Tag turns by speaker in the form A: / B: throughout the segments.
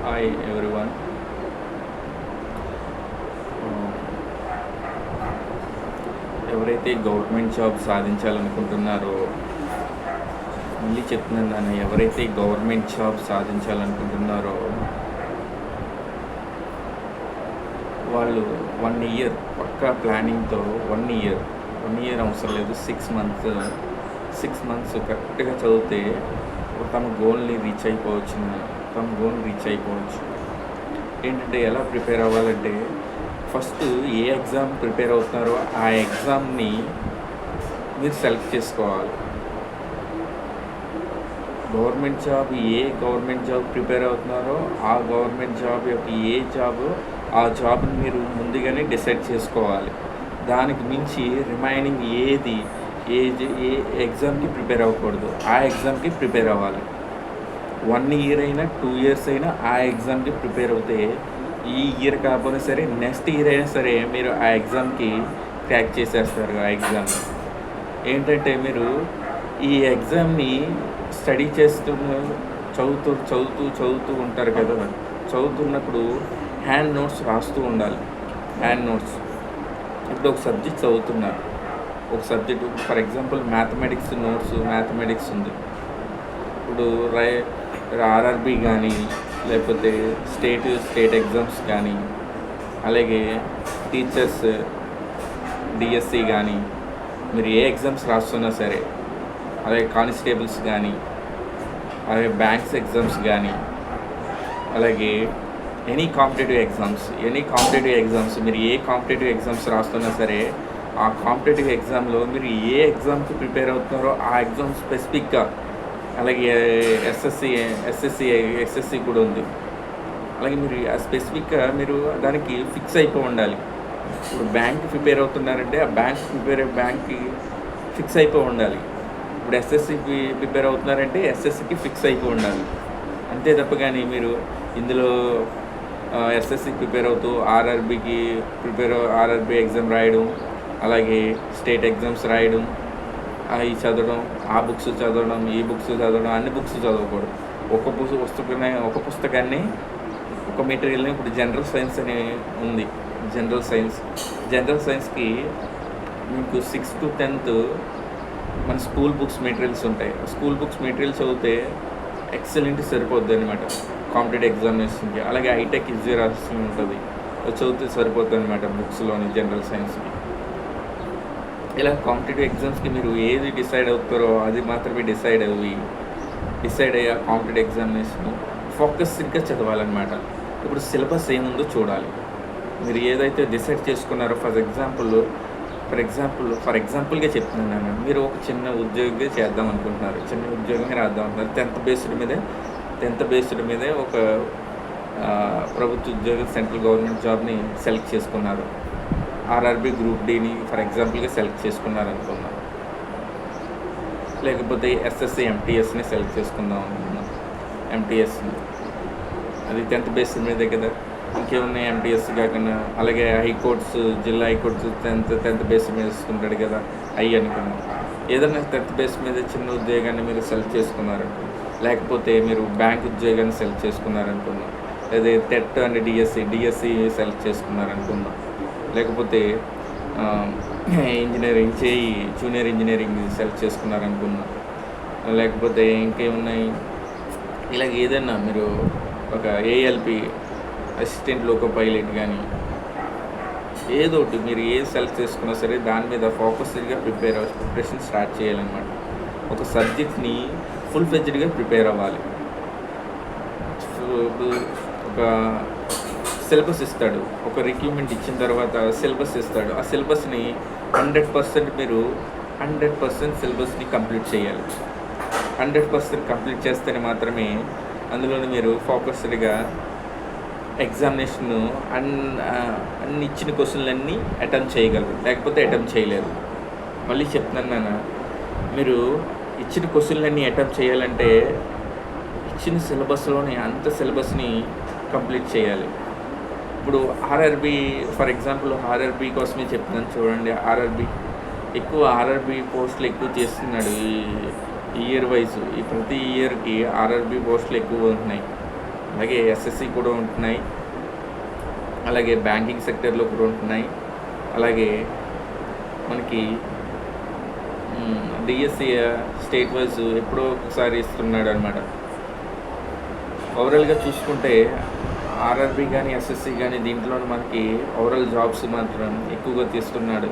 A: Hi everyone. ఎవరైతే government job సాధించాలనుకుంటున్నారో, మళ్ళీ చెప్తున్నాను నాన్న, ఎవరైతే గవర్నమెంట్ జాబ్ సాధించాలనుకుంటున్నారో వాళ్ళు 1 ఇయర్ పక్కా ప్లానింగ్తో 1 ఇయర్ అవసరం లేదు, 6 మంత్స్ కరెక్ట్గా చదివితే తమ గోల్ని రీచ్ అయిపోవచ్చు. ఏంటంటే ఎలా ప్రిపేర్ అవ్వాలంటే, ఫస్ట్ ఏ ఎగ్జామ్ ప్రిపేర్ అవుతున్నారో ఆ ఎగ్జామ్ని మీరు సెలెక్ట్ చేసుకోవాలి. గవర్నమెంట్ జాబ్ ప్రిపేర్ అవుతున్నారో ఆ గవర్నమెంట్ జాబ్ యొక్క ఆ జాబ్ని మీరు ముందుగానే డిసైడ్ చేసుకోవాలి. దానికి మించి రిమైనింగ్ ఏ ఎగ్జామ్కి ప్రిపేర్ అవ్వకూడదు, ఆ ఎగ్జామ్కి ప్రిపేర్ అవ్వాలి. 1 ఇయర్ అయినా 2 ఇయర్స్ అయినా ఆ ఎగ్జామ్కి ప్రిపేర్ అవుతే, ఈ ఇయర్ కాకపోయినా సరే నెక్స్ట్ ఇయర్ అయినా సరే మీరు ఆ ఎగ్జామ్కి క్రాక్ చేసేస్తారు. ఆ ఎగ్జామ్ ఏంటంటే, మీరు ఈ ఎగ్జామ్ని స్టడీ చదువుతూ ఉంటారు కదా. చదువుతున్నప్పుడు హ్యాండ్ నోట్స్ రాస్తూ ఉండాలి. ఇప్పుడు ఒక సబ్జెక్ట్ చదువుతున్నారు, ఫర్ ఎగ్జాంపుల్ మ్యాథమెటిక్స్ ఉంది. ఇప్పుడు ఆర్ఆర్బి కానీ, లేకపోతే స్టేట్ ఎగ్జామ్స్ కానీ, అలాగే టీచర్స్ డిఎస్సి కానీ, మీరు ఏ ఎగ్జామ్స్ రాస్తున్నా సరే, అలాగే కానిస్టేబుల్స్ కానీ, అలాగే బ్యాంక్స్ ఎగ్జామ్స్ కానీ, అలాగే ఎనీ కాంపిటేటివ్ ఎగ్జామ్స్ మీరు ఏ కాంపిటేటివ్ ఎగ్జామ్స్ రాస్తున్నా సరే, ఆ కాంపిటేటివ్ ఎగ్జామ్లో మీరు ఏ ఎగ్జామ్కి ప్రిపేర్ అవుతున్నారో ఆ ఎగ్జామ్ స్పెసిఫిక్గా, అలాగే ఎస్ఎస్సి కూడా ఉంది, అలాగే మీరు స్పెసిఫిక్గా మీరు దానికి ఫిక్స్ అయిపోయి ఉండాలి. ఇప్పుడు బ్యాంక్ ప్రిపేర్ అవుతున్నారంటే ఆ బ్యాంక్కి ఫిక్స్ అయిపోయి ఉండాలి. ఇప్పుడు ఎస్ఎస్సికి ప్రిపేర్ అవుతున్నారంటే ఎస్ఎస్సికి ఫిక్స్ అయిపోయి ఉండాలి. అంతే తప్ప కానీ మీరు ఇందులో ఎస్ఎస్సికి ప్రిపేర్ అవుతూ ఆర్ఆర్బి ఎగ్జామ్ రాయడం, అలాగే స్టేట్ ఎగ్జామ్స్ రాయడం, అవి చదవడం, ఆ బుక్స్ చదవడం, ఈ బుక్స్ చదవడం, అన్ని బుక్స్ చదవకూడదు. ఒక పుస్తకాన్ని ఒక మెటీరియల్ని, ఇప్పుడు జనరల్ సైన్స్ అని ఉంది. జనరల్ సైన్స్కి మీకు 6th to 10th మన స్కూల్ బుక్స్ మెటీరియల్స్ ఉంటాయి. స్కూల్ బుక్స్ మెటీరియల్స్ చదివితే ఎక్సలెంట్ సరిపోద్ది అనమాట కాంపిటేటివ్ ఎగ్జామినేషన్కి. అలాగే హైటెక్ ఈజీ రాసి ఉంటుంది, చదివితే సరిపోద్ది అనమాట బుక్స్లోని జనరల్ సైన్స్కి. ఇలా కాంపిటేటివ్ ఎగ్జామ్స్కి మీరు ఏది డిసైడ్ అవుతారో అది మాత్రమే డిసైడ్ అయ్యే కాంపిటేటివ్ ఎగ్జామినేషన్ ఫోకస్డ్గా చదవాలన్నమాట. ఇప్పుడు సిలబస్ ఏముందో చూడాలి. మీరు ఏదైతే డిసైడ్ చేసుకున్నారో, ఫర్ ఎగ్జాంపుల్గా చెప్తున్నాను, మీరు ఒక చిన్న ఉద్యోగం చేద్దాం అనుకుంటున్నారు, చిన్న ఉద్యోగంగా రాద్దాం అనుకుంటున్నారు. 10th బేస్డ్ మీదే ఒక ప్రభుత్వ ఉద్యోగం, సెంట్రల్ గవర్నమెంట్ జాబ్ని సెలెక్ట్ చేసుకున్నారు. ఆర్ఆర్బి గ్రూప్ డిని ఫర్ ఎగ్జాంపుల్గా సెలెక్ట్ చేసుకున్నారు అనుకున్నాం. లేకపోతే ఎస్ఎస్సి ఎంటీఎస్ని సెలెక్ట్ చేసుకుందాం అనుకున్నాం. ఎంటీఎస్ని అది 10th బేస్డ్ మీదే కదా. ఇంకేమున్నాయి ఎంటీఎస్ కాకుండా, అలాగే హైకోర్ట్స్, జిల్లా హైకోర్ట్స్ 10th బేస్ మీద ఇస్తుంటాడు కదా, అవి అనుకున్నాం. ఏదైనా 10th బేస్ మీద చిన్న ఉద్యోగాన్ని మీరు సెలెక్ట్ చేసుకున్నారనుకో, లేకపోతే మీరు బ్యాంక్ ఉద్యోగాన్ని సెలెక్ట్ చేసుకున్నారనుకున్నాం, లేదా టెట్ అండ్ డిఎస్సి సెలెక్ట్ చేసుకున్నారనుకున్నాం, లేకపోతే జూనియర్ ఇంజనీరింగ్ సెలెక్ట్ చేసుకున్నారనుకున్నాం, లేకపోతే ఇంకేమున్నాయి, ఇలాగ ఏదైనా మీరు ఒక ఏఎల్పి అసిస్టెంట్ లోకో పైలట్ కానీ, ఏదో ఒకటి మీరు ఏది సెలెక్ట్ చేసుకున్నా సరే దాని మీద ఫోకస్డ్గా ప్రిపరేషన్ స్టార్ట్ చేయాలన్నమాట. ఒక సబ్జెక్ట్ని ఫుల్ ఫ్లెడ్జ్డ్గా ప్రిపేర్ అవ్వాలి. ఒక సిలబస్ ఇస్తాడు, ఒక రిక్రూట్మెంట్ ఇచ్చిన తర్వాత సిలబస్ ఇస్తాడు. ఆ సిలబస్ని 100% మీరు 100% సిలబస్ని కంప్లీట్ చేయాలి. 100% కంప్లీట్ చేస్తేనే మాత్రమే అందులోనే మీరు ఫోకస్డ్గా ఎగ్జామినేషన్ అన్ని ఇచ్చిన క్వశ్చన్లన్నీ అటెంప్ట్ చేయగలరు, లేకపోతే అటెంప్ట్ చేయలేరు. మళ్ళీ చెప్తున్నాను నాన్న, మీరు ఇచ్చిన క్వశ్చన్లన్నీ అటెంప్ట్ చేయాలంటే ఇచ్చిన సిలబస్లోని అంత సిలబస్ని కంప్లీట్ చేయాలి. ఇప్పుడు ఫర్ ఎగ్జాంపుల్ ఆర్ఆర్బి కోసమే చెప్తున్నాను చూడండి. ఆర్ఆర్బి పోస్టులు ఎక్కువ చేస్తున్నాడు ఈ ఇయర్ వైజ్. ఈ ప్రతి ఇయర్కి ఆర్ఆర్బి పోస్టులు ఎక్కువ ఉంటున్నాయి. అలాగే ఎస్ఎస్సి కూడా ఉంటున్నాయి, అలాగే బ్యాంకింగ్ సెక్టర్లో కూడా ఉంటున్నాయి, అలాగే మనకి డిఎస్సి స్టేట్ వైజ్ ఎప్పుడో ఒకసారి ఇస్తున్నాడు అనమాట. ఓవరాల్గా చూసుకుంటే ఆర్ఆర్బి కానీ ఎస్ఎస్సి కానీ దీంట్లో మనకి ఓవరాల్ జాబ్స్ మాత్రం ఎక్కువగా తీస్తున్నాడు.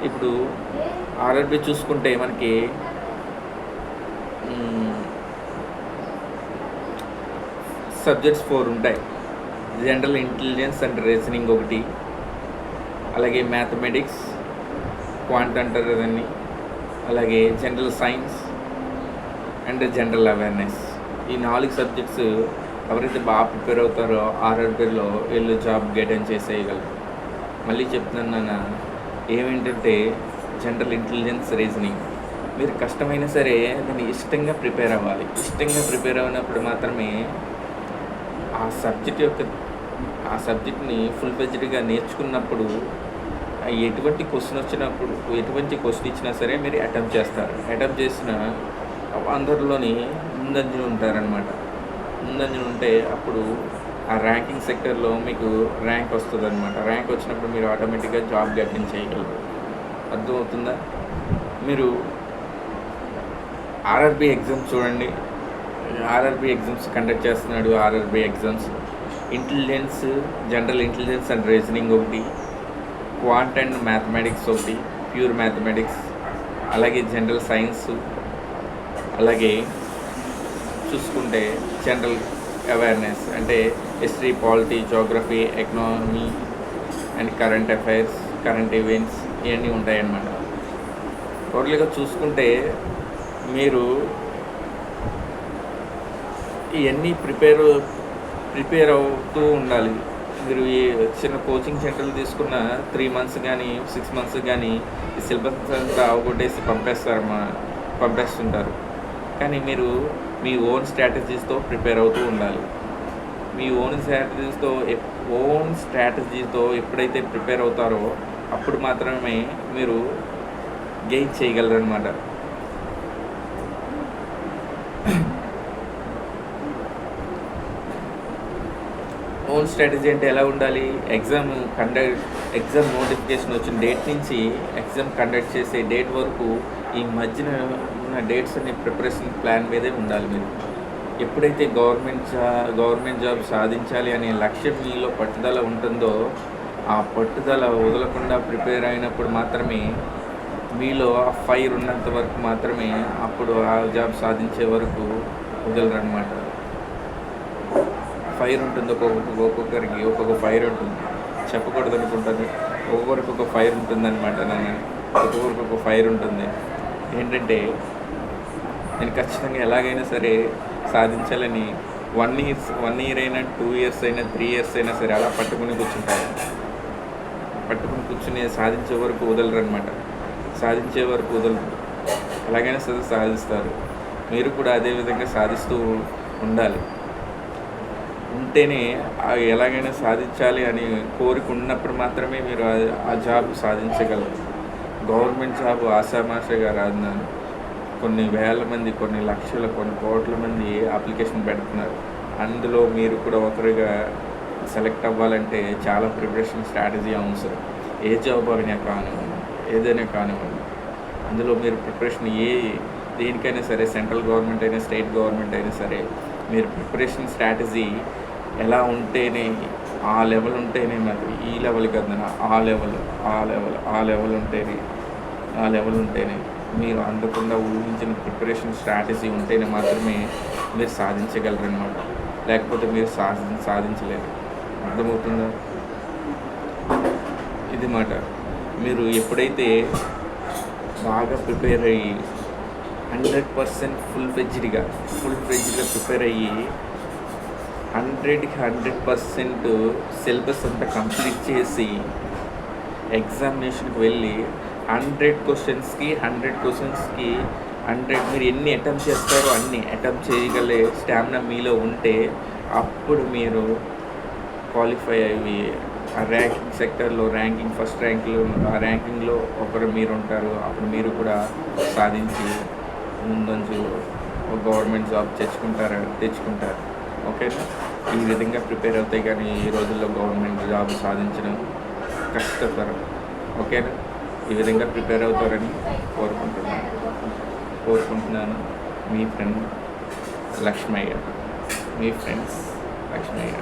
A: ఇప్పుడు ఆర్ఆర్బి చూసుకుంటే మనకి సబ్జెక్ట్స్ 4 ఉంటాయి. జనరల్ ఇంటెలిజెన్స్ అండ్ రీజనింగ్ ఒకటి, అలాగే మ్యాథమెటిక్స్, క్వాంట్ అంటారు కదండి, అలాగే general science and general awareness. ఈ 4 సబ్జెక్ట్స్ ఎవరైతే బాగా ప్రిపేర్ అవుతారో ఆర్ఆర్బిలో వీళ్ళు జాబ్ గైడెన్స్ చేసేయగలరు. మళ్ళీ చెప్తున్నాను, ఏమేంటంటే జనరల్ ఇంటెలిజెన్స్, రీజనింగ్ మీరు కష్టమైనా సరే దాన్ని ఇష్టంగా ప్రిపేర్ అవ్వాలి. ఇష్టంగా ప్రిపేర్ అయినప్పుడు మాత్రమే ఆ సబ్జెక్ట్ని ఫుల్ ఫ్లెడ్జ్డ్గా నేర్చుకున్నప్పుడు ఎటువంటి క్వశ్చన్ ఇచ్చినా సరే మీరు అటెంప్ట్ చేస్తారు. అటెంప్ట్ చేసిన అందరిలోని ముందంజలు ఉంటారనమాట. ముందంజలు ఉంటే అప్పుడు ఆ ర్యాంకింగ్ సెక్టర్లో మీకు ర్యాంక్ వస్తుంది అనమాట. ర్యాంక్ వచ్చినప్పుడు మీరు ఆటోమేటిక్గా జాబ్ గెటింగ్ చేయగలరు. అర్థమవుతుందా? మీరు ఆర్ఆర్బి ఎగ్జామ్స్ చూడండి. ఆర్ఆర్బి ఎగ్జామ్స్ కండక్ట్ చేస్తున్నాడు. RRB exams intelligence, general intelligence and reasoning ఒకటి, క్వాంట్ అండ్ మ్యాథమెటిక్స్ ఒకటి, ప్యూర్ మ్యాథమెటిక్స్, అలాగే జనరల్ సైన్స్, అలాగే చూసుకుంటే జనరల్ అవేర్నెస్ అంటే history, polity, geography, economy and current affairs, current events ఇవన్నీ ఉంటాయన్నమాట. టోటల్గా చూసుకుంటే మీరు ఇవన్నీ ప్రిపేర్ అవుతూ ఉండాలి. మీరు ఈ చిన్న కోచింగ్ సెంటర్లు తీసుకున్న 3 months కానీ 6 months కానీ ఈ సిలబస్ అంతా అవగొట్టేసి పంపేస్తుంటారు. కానీ మీరు మీ ఓన్ స్ట్రాటజీస్తో ప్రిపేర్ అవుతూ ఉండాలి. మీ ఓన్ స్ట్రాటజీతో ఎప్పుడైతే ప్రిపేర్ అవుతారో అప్పుడు మాత్రమే మీరు గెయిన్ చేయగలరు అనమాట. ఓన్ స్ట్రాటజీ అంటే ఎలా ఉండాలి? ఎగ్జామ్ నోటిఫికేషన్ వచ్చిన డేట్ నుంచి ఎగ్జామ్ కండక్ట్ చేసే డేట్ వరకు ఈ మధ్యన ఉన్న డేట్స్ అన్ని ప్రిపరేషన్ ప్లాన్ మీదే ఉండాలి. మీరు ఎప్పుడైతే గవర్నమెంట్ జాబ్ సాధించాలి అనే లక్ష్యం మీలో పట్టుదల ఉంటుందో ఆ పట్టుదల వదలకుండా ప్రిపేర్ అయినప్పుడు మాత్రమే మీలో ఆ ఫైర్ ఉన్నంత వరకు మాత్రమే అప్పుడు ఆ జాబ్ సాధించే వరకు వదలరనమాట. ఫైర్ ఉంటుంది, ఒక్కొక్కరికి ఒక్కొక్క ఫైర్ ఉంటుంది. చెప్పకూడదు అనుకుంటుంది, ఒక్కొక్కరికి ఒక ఫైర్ ఉంటుంది అనమాట. ఒక్కొక్కరికి ఒక ఫైర్ ఉంటుంది. ఏంటంటే నేను ఖచ్చితంగా ఎలాగైనా సరే సాధించాలని 1 year అయినా 2 years అయినా 3 years అయినా సరే అలా పట్టుకుని కూర్చుని సాధించే వరకు వదలరు అనమాట. సాధించే వరకు వదలరు, ఎలాగైనా సరే సాధిస్తారు. మీరు కూడా అదేవిధంగా సాధిస్తూ ఉండాలి. ఉంటేనే ఎలాగైనా సాధించాలి అని కోరిక ఉన్నప్పుడు మాత్రమే మీరు ఆ జాబ్ సాధించగలరు. గవర్నమెంట్ జాబ్ ఆషామాషగా రాదు. కొన్ని వేల మంది, కొన్ని లక్షల, కొన్ని కోట్ల మంది అప్లికేషన్ పెడుతున్నారు. అందులో మీరు కూడా ఒకరిగా సెలెక్ట్ అవ్వాలంటే చాలా ప్రిపరేషన్ స్ట్రాటజీ అవసరం. ఏ జాబ్ అయినా కానివ్వండి, ఏదైనా కానివ్వండి, అందులో మీరు ప్రిపరేషన్ దేనికైనా సరే, సెంట్రల్ గవర్నమెంట్ అయినా స్టేట్ గవర్నమెంట్ అయినా సరే, మీరు ప్రిపరేషన్ స్ట్రాటజీ ఎలా ఉంటేనే ఆ లెవెల్ ఉంటేనే మరి ఈ లెవెల్ కదా ఆ లెవెల్ ఉంటేనే మీరు అందకుండా ఊహించిన ప్రిపరేషన్ స్ట్రాటజీ ఉంటేనే మాత్రమే మీరు సాధించగలరు అనమాట. లేకపోతే మీరు సాధించలేరు. అర్థమవుతుందా? ఇది మాట. మీరు ఎప్పుడైతే బాగా ప్రిపేర్ అయ్యి 100% ఫుల్ ఫ్లెడ్జ్డ్గా ప్రిపేర్ అయ్యి 100కి 100% సిలబస్ అంతా కంప్లీట్ చేసి ఎగ్జామినేషన్కి వెళ్ళి 100 క్వశ్చన్స్కి 100 మీరు ఎన్ని అటెంప్ట్ చేస్తారో అన్ని అటెంప్ట్ చేయగలే స్టామినా మీలో ఉంటే అప్పుడు మీరు క్వాలిఫై అయ్యి ఆ ర్యాంకింగ్ సెక్టర్లో ఫస్ట్ ర్యాంకింగ్లో ఒకరు మీరు ఉంటారు. అప్పుడు మీరు కూడా సాధించి ముందంజు గవర్నమెంట్ జాబ్ తెచ్చుకుంటారు. ఓకేనా? ఈ విధంగా ప్రిపేర్ అవుతాయి, కానీ ఈ రోజుల్లో గవర్నమెంట్ జాబ్ సాధించడం కష్టతరం. ఓకేనా? ఈ విధంగా ప్రిపేర్ అవుతారని కోరుకుంటున్నాను. మీ ఫ్రెండ్ లక్ష్మయ్య, మీ ఫ్రెండ్స్ లక్ష్మయ్య.